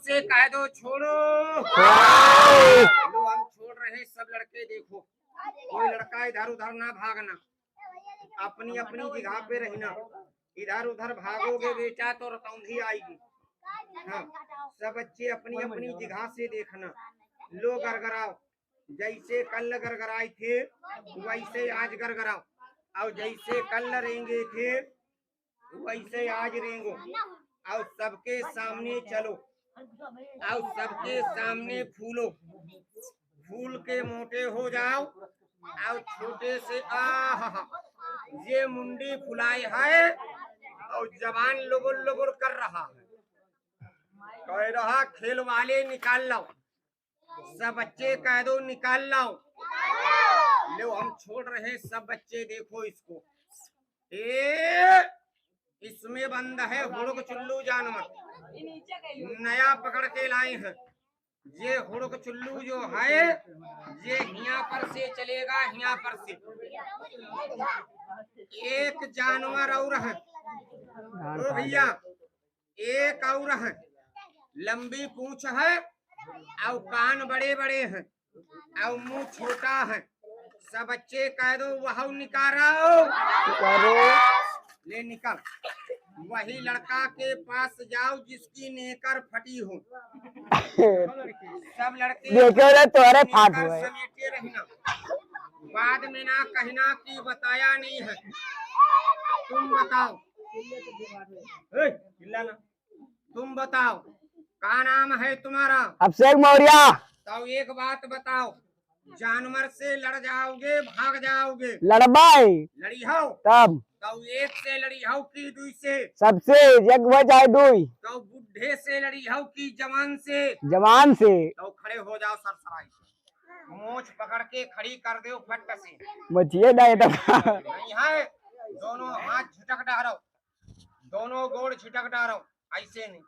से कह दो छोड़ो। लो हम छोड़ रहे हैं, सब लड़के देखो, कोई लड़का इधर उधर ना भागना, अपनी अपनी जगह पे रहना। इधर उधर भागोगे बेटा तो रतौंधी आएगी। हाँ, सब बच्चे अपनी अपनी जगह से देखना। लो गरगराओ, जैसे कल गरगराए थे वैसे आज गरगराओ, और जैसे कल रेंगे थे वैसे आज रेंगो, और सबके सामने चलो, और सबके सामने फूलो, फूल के मोटे हो जाओ, और छोटे से ये मुंडी फुलाई है और जवान लुबुर लुबुर कर रहा है, कह रहा खेल वाले निकाल लाओ, सब बच्चे कह दो निकाल लाओ। लो हम छोड़ रहे, सब बच्चे देखो इसको। इसमें बंद है हुड़क चुल्लू जानवर, नया पकड़ के लाए हैं। ये हुड़क चुल्लू जो है ये यहाँ पर से चलेगा, यहाँ पर से। एक जानवर और है ओ भैया, एक और है, लंबी पूंछ है और कान बड़े बड़े हैं और मुंह छोटा है। सब बच्चे कह दो वह निकालो, ले निकल। वही लड़का के पास जाओ जिसकी नेकर फटी हो। सब लड़के तुम्हारे फाट हुए, समेटे रहना, बाद में ना कहना कि बताया नहीं है। तुम बताओ, तुम बताओ क्या नाम है तुम्हारा? अभिषेक मौर्य। तो एक बात बताओ, जानवर से लड़ जाओगे भाग जाओगे? लड़बाई लड़ी हो तब तो एक से लड़ी हो कि दुई से? सबसे एक वो चाहे दुई। तो बुढ़े से लड़ी हो कि जवान से? जवान से। तो खड़े हो जाओ सरसराई, मोछ पकड़ के खड़ी कर दो फट से। बचिए नहीं है, दोनों हाथ झटक डालो, दोनों गोड़ झटक डालो, ऐसे नहीं,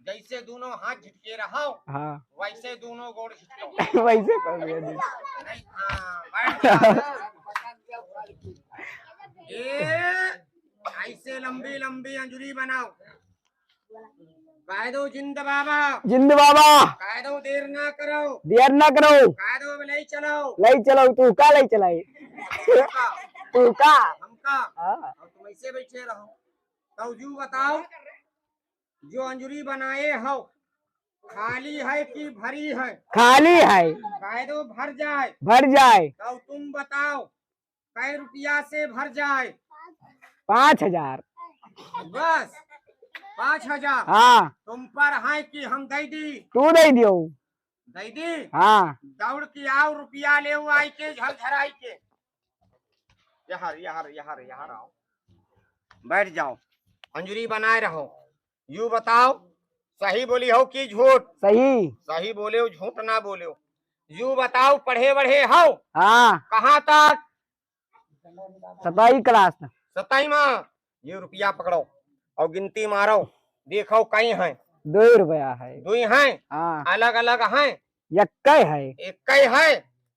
जैसे दोनों हाथ झटके रहो हाँ वैसे दोनों गोड़ झटको। वैसे कर दिया जी। नहीं, बैठ जाओ। ऐसे लंबी लंबी अंजुरी बनाओ, कह दो जिंद बाबा, जिंद बाबा, कह दो देर ना करो, देर ना करो, कह दो ले चलो, ले चलो। तू का ले चलाई? तू का हमका और तुम ऐसे बैठे रहो। तो जू बताओ, जो अंजुरी बनाए हो खाली है कि भरी है? खाली है। कह दो भर जाए। भर जाए। तो तुम बताओ कै रुपया से भर जाए? 5000। बस 5000? हाँ। तुम पर है कि हम दे दी? तू दे दियो। दे दी? हाँ। दौड़ के आओ, रुपया ले आई के झलझराई के। यहाँ यहाँ यहाँ यहाँ आओ, बैठ जाओ, अंजुरी बनाए रहो। यू बताओ सही बोली हो कि झूठ? सही। सही बोले हो, झूठ ना बोले हो। यू बताओ पढ़े बढ़े हो? हाँ। कहाँ तक? 7वीं क्लास। 7वीं में। ये रुपया पकड़ो और गिनती मारो, देखो कई हैं? 2 रुपया है। 2 हैं? हाँ। अलग अलग हैं? एक है। एक है।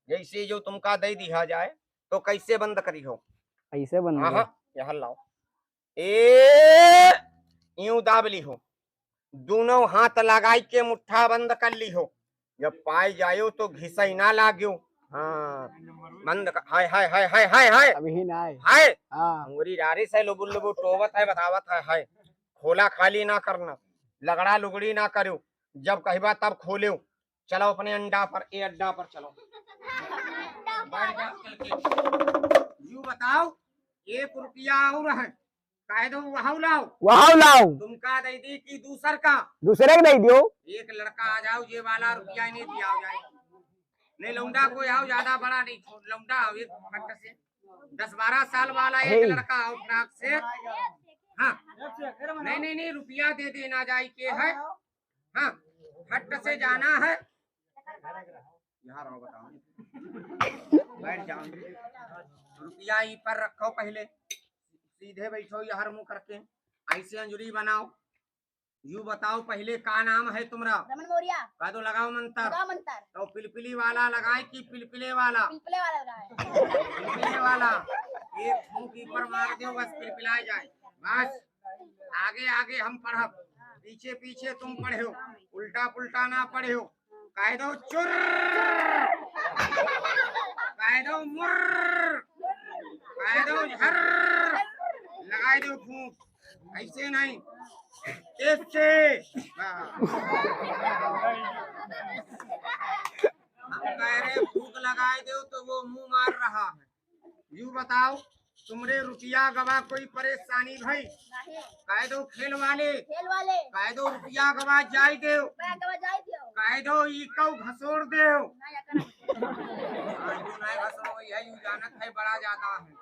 जैसे जो तुमका दे दिया जाए तो कैसे बंद करी हो? ऐसे बन हाँ, यहाँ लाओ, यूं दाब ली हो, दोनों हाथ लगाई के मुट्ठा बंद कर ली हो, जब पाई जायो तो घिसई ना लाग्यो। हाँ, बंद कर। हाय हाय हाय हाय हाय हाय अभी ना है। हाय। हाँ। अंगूरी डारिस है, लुबुल लुबुल टोवत है, बतावत है। हाय, खोला खाली ना करना, लगड़ा लुगड़ी ना करो, जब कहबा तब खोलो। चलो अपने अंडा पर, ए अड्डा पर चलो। यू बताओ 1 रुपया और है, कह दो वहां लाओ। वहां लाओ। तुमका दे दी कि दूसर का? दूसरे के नहीं दियो। एक लड़का आ जाओ, ये वाला रुपया नहीं दिया हो जाए। नहीं लौंडा कोई आओ, ज्यादा बड़ा नहीं, लौंडा आओ एक फट से 10-12 साल वाला एक लड़का आओ फ्राक से। हाँ, नहीं नहीं नहीं, रुपया दे देना जाए के है। हाँ, फट से जाना है। यहाँ रहो, बताओ, बैठ जाओ, रुपया ई पर रखो, पहले सीधे बैठो, यहाँ मुंह करके ऐसे अंजुरी बनाओ। यू बताओ पहले का नाम है तुम्हारा? रमन मौर्य। कह दो लगाओ मंतर। मंतर। तो पिलपिली वाला लगाए कि पिलपिले वाला? पिलपिले वाला लगाए। पिलपिले वाला। एक मुंह की पर मार दो, बस पिलपिला जाए। बस आगे आगे हम पढ़ब, पीछे पीछे तुम पढ़ो, उल्टा उल्टा पुल्टा ना पड़े हो। कह दो चुर, कह दो मुर, कह दो झर, लगाए दो फूंक। ऐसे नहीं, ऐसे। हम कह रहे फूंक लगाए दो तो वो मुंह मार रहा है। यूं बताओ, तुमरे रुपया गवा कोई परेशानी भाई? कह दो खेल वाले, कह दो रुपया गवा जाय दो, कह दो इको घसोड़ दो। घसोड़ यही जानत है बड़ा ज्यादा है।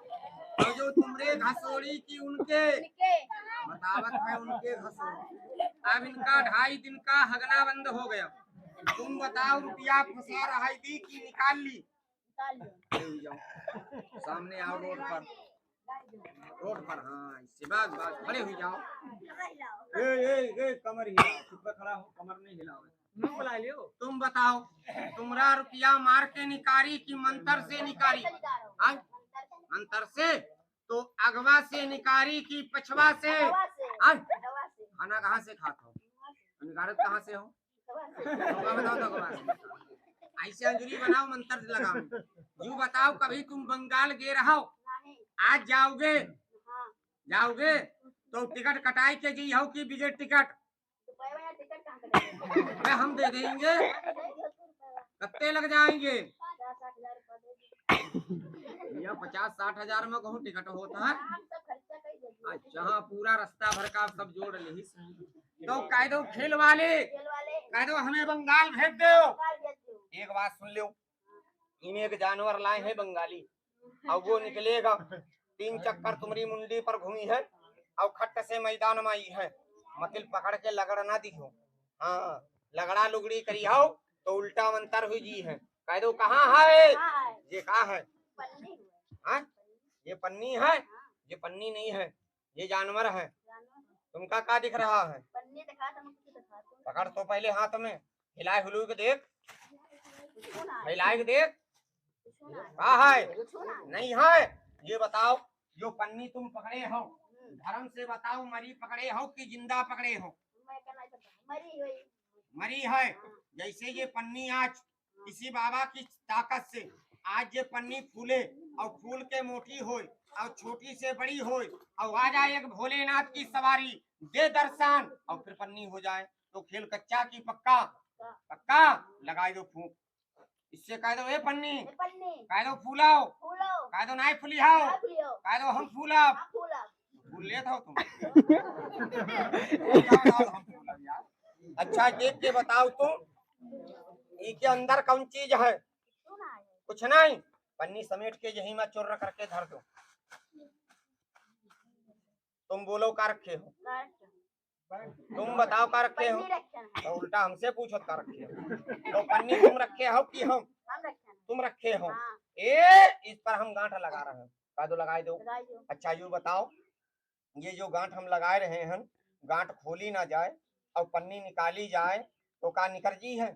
और जो तुमरे घसोड़ी की उनके बतावत है उनके घसोड़। अब इनका 2.5 दिन का हगना बंद हो गया। तुम बताओ रुपया फंसा रहा दी की निकाल ली? जाओ सामने आओ रोड पर, रोड पर। हाँ इससे बात खड़े हो जाओ। ए कमर हिलाओ, चुप कर खड़ा हो, कमर नहीं हिलाओ। बुला लियो। तुम बताओ तुमरा रुपया मार के निकारी की मंत्र से निकारी? मंत्र से तो अगवा से निकारी की पछवा से? खाना कहाँ से खाता हो? निकारत कहाँ से हो? बताओ तो अगवा से। ऐसे अंजलि बनाओ, मंत्र लगाओ। यूं बताओ कभी तुम बंगाल गए रहो? आज जाओगे? जाओगे तो टिकट कटाई के जी हो कि बिगड़ टिकट? हम दे देंगे। कितने लग जाएंगे? 50-60 हजार में कहूँ टिकट होता है। अच्छा हाँ, पूरा रास्ता भर का सब जोड़ ली। तो कह दो खेल वाले, कह दो हमें बंगाल भेज दो। एक बात सुन लो, इन्हें एक जानवर लाए हैं बंगाली, और वो निकलेगा 3 चक्कर तुम्हारी मुंडी पर घूमी है और खट्ट से मैदान में आई है। मतिल पकड़ के लगड़ ना दिखो। हाँ लगड़ा लुगड़ी करी हो तो उल्टा मंतर हुई जी है। कह दो कहाँ है? ये कहाँ है? हाँ ये पन्नी है? ये पन्नी नहीं है, ये जानवर है। तुमका क्या दिख रहा है? पकड़ तो पहले हाथ में, हिलाए हुलू के देख, हिलाए के देख। कहाँ है? नहीं है। ये बताओ जो पन्नी तुम पकड़े हो, धर्म से बताओ, मरी पकड़े हो कि जिंदा पकड़े हो? मरी है। जैसे ये पन्नी आज किसी बाबा की ताकत से आज ये पन्नी फूले और फूल के मोटी हो और छोटी से बड़ी हो और आ जाए एक भोलेनाथ की सवारी, दे दर्शन और फिर पन्नी हो जाए, तो खेल कच्चा की पक्का? पक्का। लगाए दो फूंक। इससे कह दो ए पन्नी, कह दो फूलाओ, कह दो नहीं फुलिहाओ, कह दो हम फूला। फूल लेत हो तुम? अच्छा देख के बताओ तुम, इसके अंदर कौन चीज है? कुछ नहीं। पन्नी समेट के यही में चोर करके धर दो। तुम बोलो का रखे हो? तुम बताओ का रखे हो? तो उल्टा हमसे पूछो का रखे हो। तो पन्नी तुम रखे हो कि हम? तुम रखे हो। इस पर हम गांठ लगा रहे हैं, कह दो लगाए दो। अच्छा यूँ बताओ, ये जो गांठ हम लगाए रहे हैं, गांठ खोली ना जाए और पन्नी निकाली जाए तो का निकर जी है?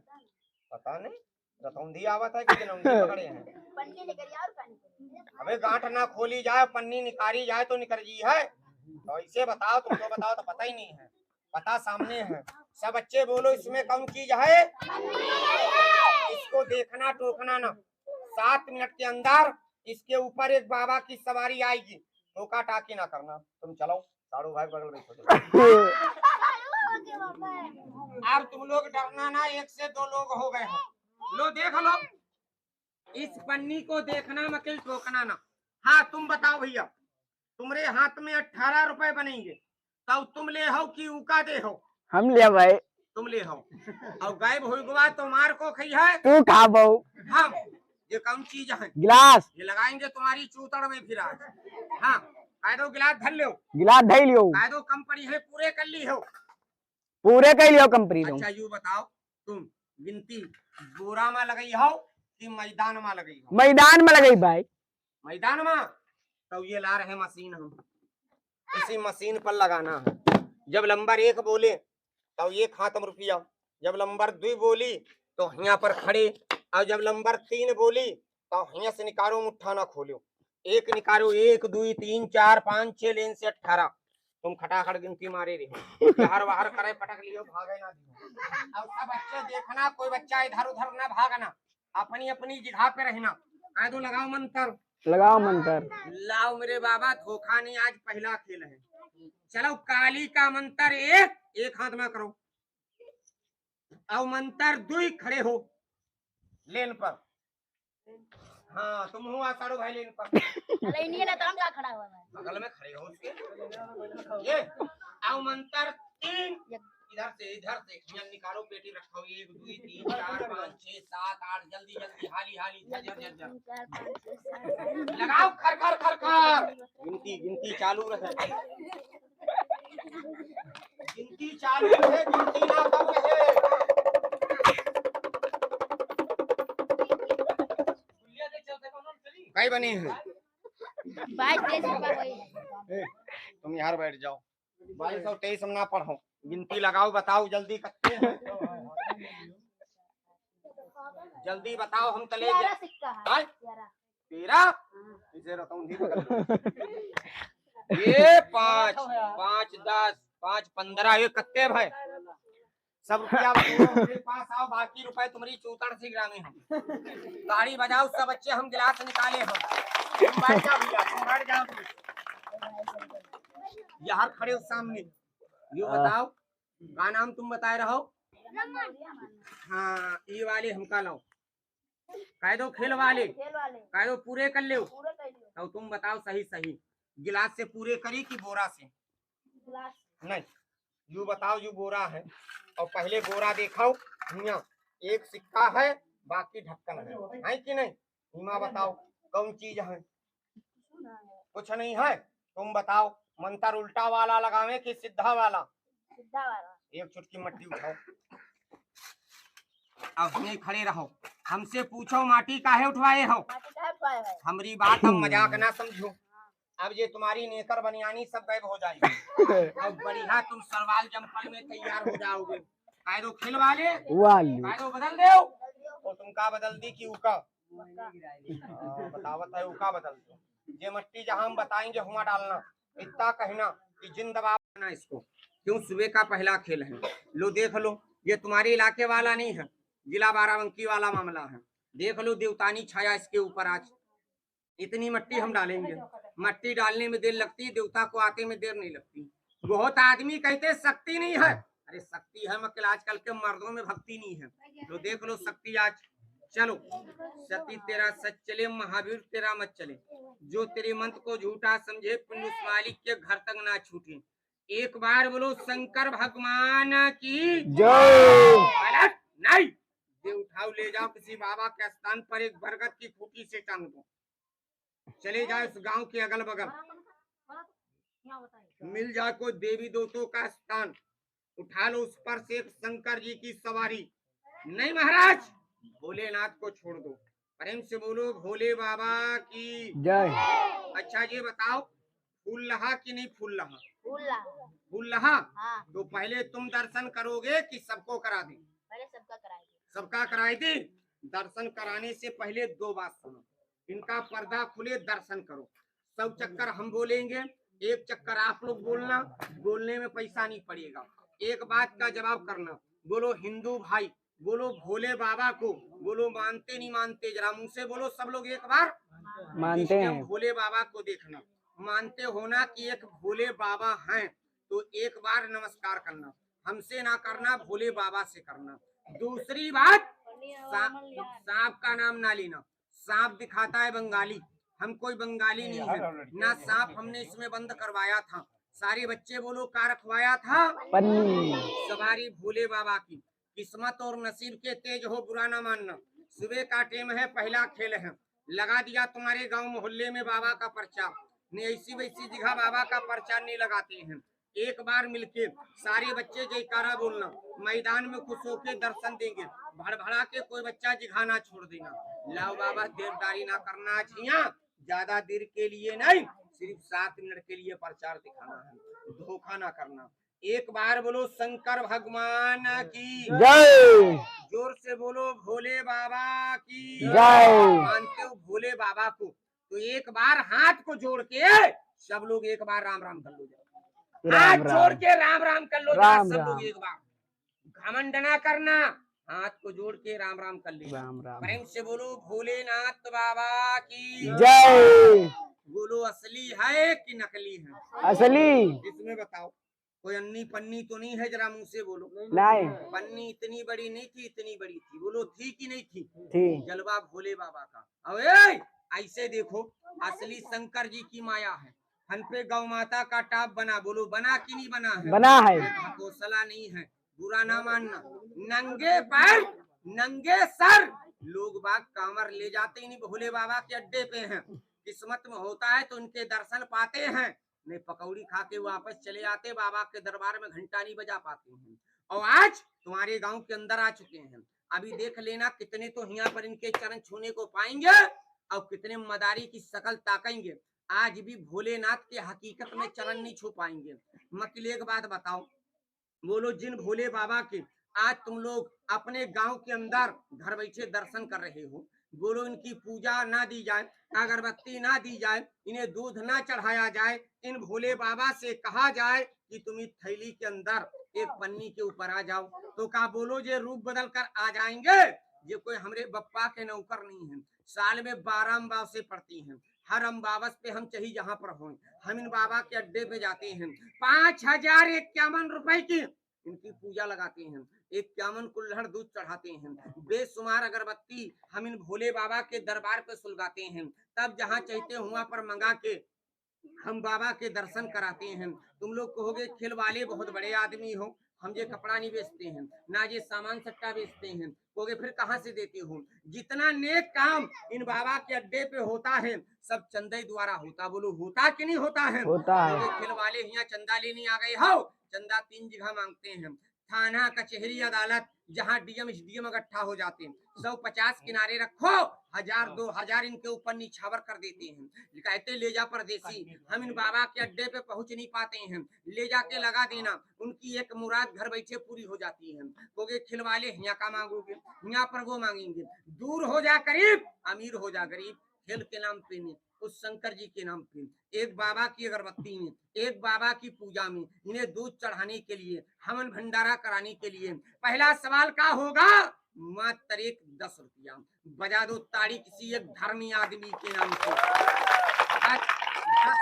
पता नहीं, रतौंधी आवत है कि जनौंधी पकड़े हैं? अबे गांठ ना खोली जाए, पन्नी निकाली जाए तो निकर जी है? तो ऐसे बताओ, तुमको बताओ तो पता ही नहीं है। पता सामने है। सब बच्चे बोलो इसमें कौन चीज है? इसको देखना टोकना ना। 7 मिनट के अंदर इसके ऊपर एक बाबा की सवारी आएगी, टोका टाकी ना करना। तुम चलो, साड़ू भाई बगल में अब तुम लोग डरना ना, 1 से 2 लोग हो गए हो। लो देख लो, इस पन्नी को देखना मकिल टोकना ना। हाँ तुम बताओ भैया, तुम्हारे हाथ में 18 रुपए बनेंगे, तब तुम ले हो कि उका दे हो? हम ले भाई। तुम ले हो और गायब हो गवा तो मार को खई है तू खा बहु। हाँ ये कौन चीज है? गिलास। ये लगाएंगे तुम्हारी चूतड़ में फिर आज। हाँ कह दो गिलास धर लो, गिलास धर लियो। कह दो कम पड़ी है पूरे कर ली हो? पूरे कर लियो कंपनी। अच्छा यूँ बताओ तुम गिनती बोरा में लगाई हो कि मैदान में लगाई हो? मैदान में लगाई भाई। मैदान में। तो ये ला रहे मशीन, हम इसी मशीन पर लगाना है। जब नंबर 1 बोले तो ये खात्म रुपया, जब नंबर 2 बोली तो यहाँ पर खड़े, और जब नंबर 3 बोली तो यहाँ से निकालो मुट्ठा ना खोलो। 1 निकालो, 1 2 3 4 5 6 लेन से 18। तुम खटाखट गिनती मारे रहे, बाहर बाहर करे पटक लियो, भागे ना दियो। अब सब देखना कोई बच्चा इधर उधर ना भागना, अपनी अपनी जगह पे रहना। कह दो लगाओ मंत्र। लगाओ मंत्र। लाओ मेरे बाबा, धोखा नहीं, आज पहला खेल है। चलो काली का मंत्र एक हाथ में करो, और मंत्र दुई खड़े हो लेन पर। हाँ तुम हो आसाड़ो भाई लेन पर। नहीं ना तो हम क्या खड़ा हुआ है बगल में खड़े हो उसके। ये और मंत्र तीन इधर से यहाँ निकालो, पेटी रखो। 1 2 3 4 5 6 7 8 जल्दी जल्दी हाली हाली लगाओ, खर खर खर खर। गिनती चालू रहे, गिनती चालू रहे, गिनती ना कम रहे। कई बने हैं 22 रुपया वही। तुम यहाँ बैठ जाओ। 2223 हम ना पढ़ो, गिनती लगाओ, बताओ जल्दी कितने हैं। जल्दी बताओ, हम चले 11 सिक्का है 13 इसे रकम भी ये 5 5 10 5 15 ये कत्ते भाई सब रुपया मेरे पास आओ, बाकी रुपए तुम्हारी चौतड़ से ग्रामी हम। गाड़ी बजाओ सब बच्चे, हम गिलास निकाले हम। तुम बैठ जाओ भैया, तुम बैठ जाओ, यहाँ खड़े हो सामने। यू बताओ का नाम तुम बताए रहो। हाँ ये वाले हमका लाओ, कह दो खेल वाले, कह दो पूरे कर लो। तो तुम बताओ सही सही, गिलास से पूरे करी कि बोरा से? नहीं, यू बताओ, यू बोरा है और पहले बोरा देखाओ। यहाँ एक सिक्का है, बाकी ढक्कन है कि नहीं? हिमा बताओ कौन चीज है? कुछ नहीं है, तुम बताओ मंत्र उल्टा वाला लगावे कि सीधा वाला? सीधा वाला। एक चुटकी मट्टी उठाओ, अब नहीं खड़े रहो, हमसे पूछो माटी काहे उठवाए हो? हमारी बात हम मजाक ना समझो। अब ये तुम्हारी नेकर बनियानी सब गायब हो जाएगी। अब बढ़िया तुम सरवाल जंपल में तैयार हो जाओगे। कह दो खेल वाले, कह दो बदल दो। तो तुम का बदल दी कि उका? बतावत है उका बदल दो। ये मट्टी जहाँ हम बताएंगे हुआ डालना, इतना कहना कि जिंदाबाद ना इसको। क्यों सुबह का पहला खेल है। लो देख लो, ये तुम्हारे इलाके वाला नहीं है, जिला बाराबंकी वाला मामला है। देख लो देवतानी छाया इसके ऊपर आज। इतनी मट्टी हम डालेंगे, मट्टी डालने में देर लगती, देवता को आते में देर नहीं लगती। बहुत आदमी कहते शक्ति नहीं है, अरे शक्ति है मगर आजकल के मर्दों में भक्ति नहीं है। तो देख लो शक्ति आज। चलो सती तेरा सच चले, महावीर तेरा मत चले। जो तेरे मंत्र को झूठा समझे, पुण्य मालिक के घर तक ना छूटे। एक बार बोलो शंकर भगवान की जय। नहीं दे उठाओ, ले जाओ किसी बाबा के स्थान पर, एक बरगद की खूंटी से टांग दो। चले जाओ इस गांव के अगल बगल, मिल जाए कोई देवी देवताओं का स्थान, उठा लो उस पर से एक शंकर जी की सवारी। नहीं महाराज, भोलेनाथ को छोड़ दो। प्रेम से बोलो भोले बाबा की जय। अच्छा ये बताओ फूल लहा कि नहीं फूल लहा? फूल लहा। हाँ। तो पहले तुम दर्शन करोगे कि सबको करा दे? पहले सबका कराएंगे। सबका कराई दे। दर्शन कराने से पहले 2 बात सुनो, इनका पर्दा खुले दर्शन करो। 100 चक्कर हम बोलेंगे, 1 चक्कर आप लोग बोलना, बोलने में पैसा नहीं पड़ेगा। एक बात का जवाब करना, बोलो हिंदू भाई, बोलो भोले बाबा को, बोलो मानते नहीं मानते, जरा मुंह से बोलो सब लोग एक बार मानते हैं। भोले बाबा को देखना, मानते होना कि एक भोले बाबा हैं, तो एक बार नमस्कार करना, हमसे ना करना, भोले बाबा से करना। दूसरी बात, सांप का नाम ना लेना। सांप दिखाता है बंगाली, हम कोई बंगाली नहीं है ना। सांप हमने इसमें बंद करवाया था, सारे बच्चे बोलो का रखवाया था, सवारी भोले बाबा की। किस्मत और नसीब के तेज हो, बुरा ना मानना। सुबह का टाइम है, पहला खेल है, लगा दिया तुम्हारे गांव मोहल्ले में बाबा का पर्चा। नहीं ऐसी वैसी जगह बाबा का पर्चा नहीं लगाते हैं। एक बार मिलके सारे बच्चे जयकारा बोलना, मैदान में खुश होके दर्शन देंगे। भड़भड़ा के कोई बच्चा जिघा ना छोड़ देना। लाओ बाबा देवदारी ना करना, झिया ज्यादा देर के लिए नहीं, सिर्फ 7 मिनट के लिए प्रचार दिखाना है, धोखा ना करना। एक बार बोलो शंकर भगवान की जय। जोर से बोलो भोले बाबा की जय। मानते हो भोले बाबा को तो एक बार हाथ को जोड़ के सब लोग एक बार राम राम कर लो। हाथ जोड़ के राम राम कर लो सब लोग एक बार। घमंड ना करना, हाथ को जोड़ के राम राम कर ले। राम राम। प्रेम से बोलो भोलेनाथ बाबा की जय। बोलो असली है कि नकली है? असली। इसमें बताओ कोई अन्नी पन्नी तो नहीं है? जरा मुंह से बोलो। नहीं पन्नी इतनी बड़ी नहीं थी, इतनी बड़ी थी। बोलो थी कि नहीं थी? थी। जलवा भोले बाबा का। अब ऐसे देखो असली शंकर जी की माया है। हम पे गौ माता का टाप बना, बोलो बना कि नहीं बना है? बना है। हौसला नहीं है, बुरा ना मानना। नंगे पैर नंगे सर लोग बाग कांवर ले जाते ही नहीं, भोले बाबा के अड्डे पे हैं। किस्मत में होता है तो उनके दर्शन पाते हैं, नहीं पकौड़ी खा के वापस चले आते। बाबा के दरबार में घंटा नहीं बजा पाते हैं। और आज तुम्हारे गांव के अंदर आ चुके हैं। अभी देख लेना कितने तो यहाँ पर इनके चरण छूने को पाएंगे और कितने मदारी की शकल ताकेंगे। आज भी भोलेनाथ के हकीकत में चरण नहीं छू पाएंगे। मकिल एक बात बताओ, बोलो जिन भोले बाबा के आज तुम लोग अपने गांव के अंदर घर बैठे दर्शन कर रहे हो, बोलो इनकी पूजा ना दी जाए, अगरबत्ती ना दी जाए, इन्हें दूध ना चढ़ाया जाए, इन भोले बाबा से कहा जाए कि तुम इस थैली के अंदर एक पन्नी के ऊपर आ जाओ, तो क्या बोलो ये रूप बदल कर आ जाएंगे? ये कोई हमारे बप्पा के नौकर नहीं है। साल में 12 अमावस्या पड़ती हैं। हर अमावस पे हम चाहिए जहाँ पर हो, हम इन बाबा के अड्डे पे जाते हैं। 5051 रुपए की इनकी पूजा लगाते हैं। 51 कुल्हड़ दूध चढ़ाते हैं। बेशुमार अगरबत्ती हम इन भोले बाबा के दरबार पे सुलगाते हैं। तब जहाँ चाहते वहां पर मंगा के हम बाबा के दर्शन कराते हैं। तुम लोग कहोगे खेल वाले बहुत बड़े आदमी हो, हम ये कपड़ा नहीं बेचते हैं, ना ये सामान सट्टा बेचते हैं। कहोगे फिर कहाँ से देते हो? जितना नेक काम इन बाबा के अड्डे पे होता है सब चंदे द्वारा होता। बोलो होता कि नहीं होता है? होता है। खेल वाले यहाँ चंदा लेने आ गए हो, चंदा 3 जगह मांगते हैं। थाना, कचहरी, अदालत, जहाँ डीएम एसडीएम इकट्ठा हो जाते हैं। 150 किनारे रखो, 1000 2000 इनके ऊपर निछावर कर देते हैं। कहते ले जा परदेसी, हम इन बाबा के अड्डे पे पहुंच नहीं पाते हैं, ले जाके लगा देना, उनकी एक मुराद घर बैठे पूरी हो जाती है। कहोगे खिलवाले यहाँ का मांगोगे, यहाँ पर वो मांगेंगे। दूर हो जा करीब, अमीर हो जा गरीब। खेल के नाम पे नहीं, उस शंकर जी के नाम पे, एक बाबा की अगरबत्ती में, एक बाबा की पूजा में, इन्हें दूध चढ़ाने के लिए, हवन भंडारा कराने के लिए पहला सवाल क्या होगा? मात्र 10 रुपया। बजा दो ताड़ी किसी एक धर्मी आदमी के नाम से। 10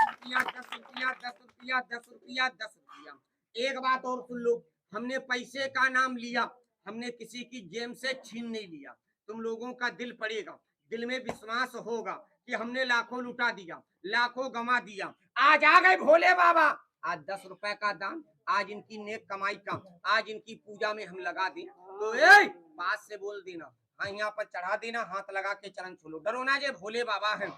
रुपया, 10 रुपया, 10 रुपया, 10 रुपया, 10 रुपया। एक बात और सुन लो, हमने पैसे का नाम लिया, हमने किसी की जेब से छीन नहीं लिया। तुम लोगों का दिल पड़ेगा, दिल में विश्वास होगा कि हमने लाखों लुटा दिया, लाखों गंवा दिया। आज आ गए भोले बाबा, आज 10 रुपए का दान, आज इनकी नेक कमाई का, आज इनकी पूजा में हम लगा दें तो बात से बोल देना, हाँ यहाँ पर चढ़ा देना, हाथ लगा के चरण छू। डरो ना, ये भोले बाबा है।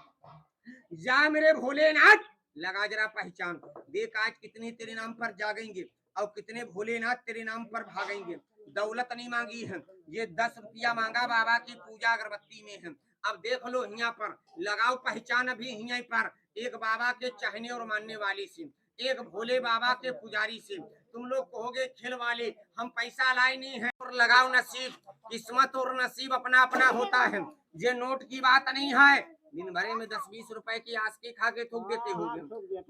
जा मेरे भोलेनाथ, लगा जरा पहचान, देख आज कितने तेरे नाम पर जागेंगे और कितने भोलेनाथ तेरे नाम पर भागेंगे। दौलत नहीं मांगी है, ये 10 रुपया मांगा बाबा की पूजा अगरबत्ती में है। अब देख लो यहाँ पर लगाओ पहचान, अभी यहाँ पर एक बाबा के चाहने और मानने वाले से, एक भोले बाबा के पुजारी से। तुम लोग कहोगे खेल वाले हम पैसा लाए नहीं है, और लगाओ नसीब, किस्मत और नसीब अपना अपना होता है। ये नोट की बात नहीं है, दिन भरे में 10-20 रुपए की आस के खा के थूक देते हो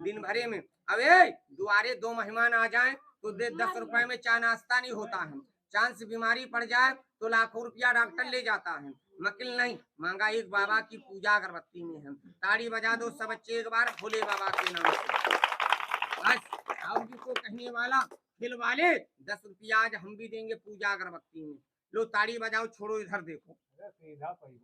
दिन भरे में। अबे दुआरे 2 मेहमान आ जाए तो 10 रुपए में चाय नाश्ता नहीं होता है। चांस बीमारी पड़ जाए तो लाखों रुपया डॉक्टर ले जाता है। मकिल नहीं मांगा, एक बाबा की पूजा अगरबत्ती में है। ताड़ी बजा दो सब बच्चे एक बार भोले बाबा के नाम से। बस और जिसको कहने वाला दिल वाले 10 रुपया आज हम भी देंगे पूजा अगरबत्ती में। लो ताड़ी बजाओ, छोड़ो इधर देखो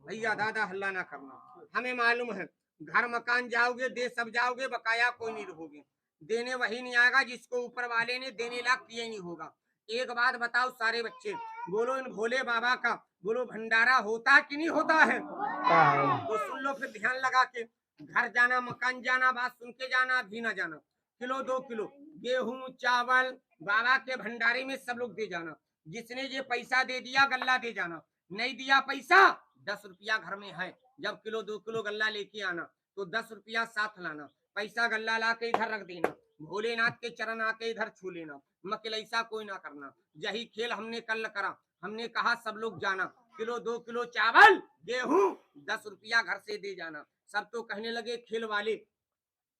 भैया, दादा हल्ला ना करना। हमें मालूम है घर मकान जाओगे, दे सब जाओगे, बकाया कोई नहीं रहोगे। देने वही नहीं आएगा जिसको ऊपर वाले ने देने लायक किया नहीं होगा। एक बात बताओ सारे बच्चे, बोलो इन भोले बाबा का बोलो भंडारा होता कि नहीं होता है? तो सुन लो फिर ध्यान लगा के, घर जाना, मकान जाना, बात सुन के जाना, भी ना जाना। किलो 2 किलो गेहूं चावल बाबा के भंडारे में सब लोग दे जाना। जिसने ये पैसा दे दिया गल्ला दे जाना, नहीं दिया पैसा 10 रुपया घर में है। जब किलो 2 किलो गल्ला लेके आना तो 10 रुपया साथ लाना, पैसा गल्ला ला के इधर रख देना, भोलेनाथ के चरण आके इधर छू लेना। मकिल ऐसा कोई ना करना। यही खेल हमने कल करा, हमने कहा सब लोग जाना, किलो 2 किलो चावल गेहूं 10 रुपया घर से दे जाना। सब तो कहने लगे खेल वाले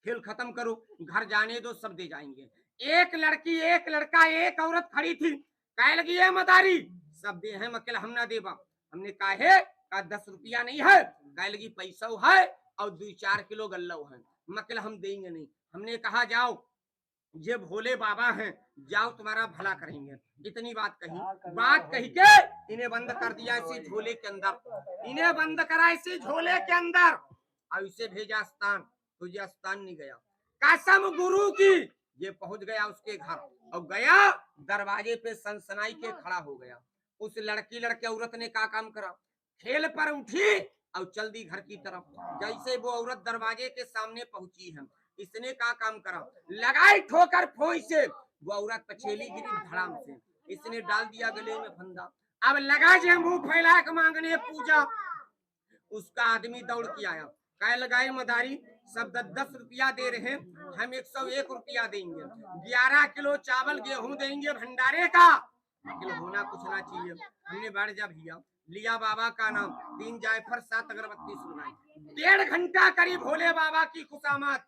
खेल खत्म करो, घर जाने दो, सब दे जाएंगे। एक लड़की, एक लड़का, एक औरत खड़ी थी, कह लगी है मदारी सब दे हैं मकेल हम ना देबा। हमने काहे का 10 रुपया नहीं है, कह लगी पैसा है और 2-4 किलो गल्ला है, मकेल हम देंगे नहीं। हमने कहा जाओ ये भोले बाबा हैं, जाओ तुम्हारा भला करेंगे। इतनी बात कही, बात कही के इन्हें बंद कर दिया इसी झोले के अंदर, इन्हें बंद करा इसी झोले के अंदर और इसे भेजा स्थान। तो ये स्थान नहीं गया, कसम गुरु की ये पहुंच गया उसके घर और गया दरवाजे पे सनसनाई के खड़ा हो गया। उस लड़की लड़के औरत ने क्या काम करा, खेल पर उठी और चल दी घर की तरफ। जैसे वो औरत दरवाजे के सामने पहुंची है, इसने क्या काम करा, लगाई ठोकर फोई से, वो औरत पछेली गिरी धड़ाम से, इसने डाल दिया गले में फंदा। अब लगा जे मुंह फैला के मांगने पूजा। उसका आदमी दौड़ के आया, कह लगाए मदारी सब 10-10 रुपया दे रहे हैं, हम 101 रुपया देंगे, 11 किलो चावल गेहूं देंगे भंडारे का, लेकिन होना कुछ ना चाहिए। हमने बढ़ जा भैया, लिया बाबा का नाम, 3 जायफल 7 अगरबत्ती सुनाई, 1.5 घंटा करी भोले बाबा की खुशामद,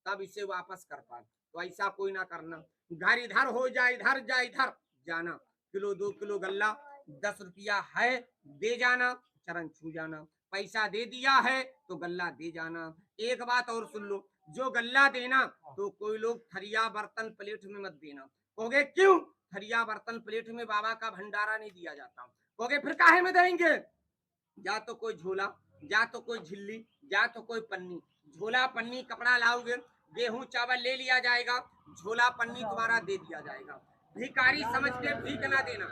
तब इसे वापस कर पाए। तो ऐसा कोई ना करना, घर इधर हो जाए इधर जा इधर जाना, किलो 2 किलो गल्ला 10 रुपया है दे जाना, चरण छू जाना, पैसा दे दिया है तो गल्ला दे जाना। एक बात और सुन लो, जो गल्ला देना तो कोई लोग थरिया बर्तन प्लेट में मत देना। कहोगे क्यों, थरिया बर्तन प्लेट में बाबा का भंडारा नहीं दिया जाता। कहोगे फिर काहे में देंगे, या तो कोई झोला, या तो कोई झिल्ली, या तो कोई पन्नी। झोला पन्नी कपड़ा लाओगे, गेहूं चावल ले लिया जाएगा, झोला पन्नी तुम्हारा दे दिया जाएगा। भिखारी समझ के भीख ना देना,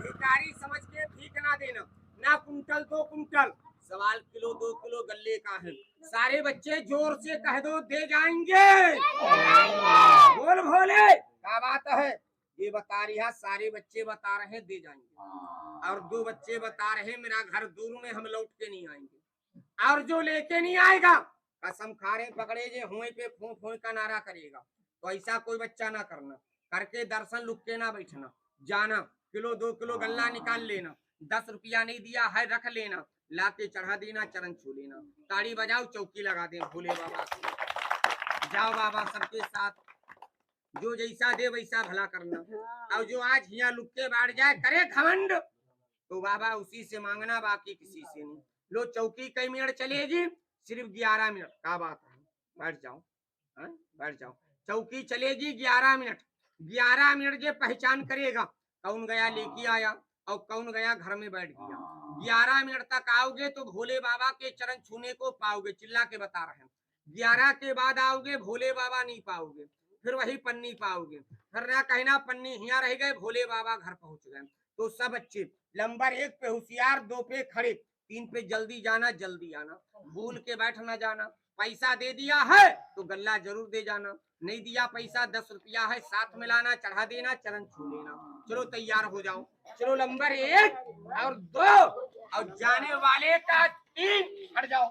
भिखारी समझ के भीख ना देना, ना कुंटल 2 कुंटल, सवाल किलो 2 किलो गल्ले का है। सारे बच्चे जोर से कह दो दे जाएंगे, बोल भोले क्या बात है। ये बता रही है, सारे बच्चे बता रहे हैं दे जाएंगे, और 2 बच्चे बता रहे हैं मेरा घर दूर में हम लौट के नहीं आएंगे, और जो लेके नहीं आएगा कसम खा रहे पकड़े जे हुए पे फों फों का नारा करेगा। तो ऐसा कोई बच्चा ना करना, करके दर्शन लुक के ना बैठना, जाना किलो 2 किलो गल्ला निकाल लेना, 10 रुपया नहीं दिया है रख लेना, लाके चढ़ा देना, चरण छू लेना, ताड़ी बजाओ चौकी लगा दे भोले बाबा की। जाओ बाबा सबके साथ, जो जैसा दे वैसा भला करना, और जो आज हिया लुक के बैठ जाए करे घमंड तो बाबा उसी से मांगना, बाकी किसी से नहीं। लो चौकी कई मिनट चलेगी, सिर्फ 11 मिनट। क्या बात है, बैठ जाओ, बैठ जाओ, चौकी चलेगी 11 मिनट। 11 मिनट जे पहचान करेगा कौन गया लेके आया और कौन गया घर में बैठ गया। 11 मिनट तक आओगे तो भोले बाबा के चरण छूने को पाओगे, चिल्ला के बता रहे हैं। 11 के बाद आओगे भोले बाबा नहीं पाओगे, फिर वही पन्नी पाओगे, फिर ना कहना पन्नी हिया रह गए भोले बाबा घर पहुंच गए। तो सब अच्छे, नंबर 1 पे होशियार, 2 पे खड़े, 3 पे जल्दी जाना जल्दी आना, भूल के बैठ ना जाना। पैसा दे दिया है तो गल्ला जरूर दे जाना, नहीं दिया पैसा 10 रुपया है साथ मिलाना, चढ़ा देना, चरण छू लेना। चलो तैयार हो जाओ, चलो नंबर 1 और 2 और जाने वाले का 3, हट जाओ।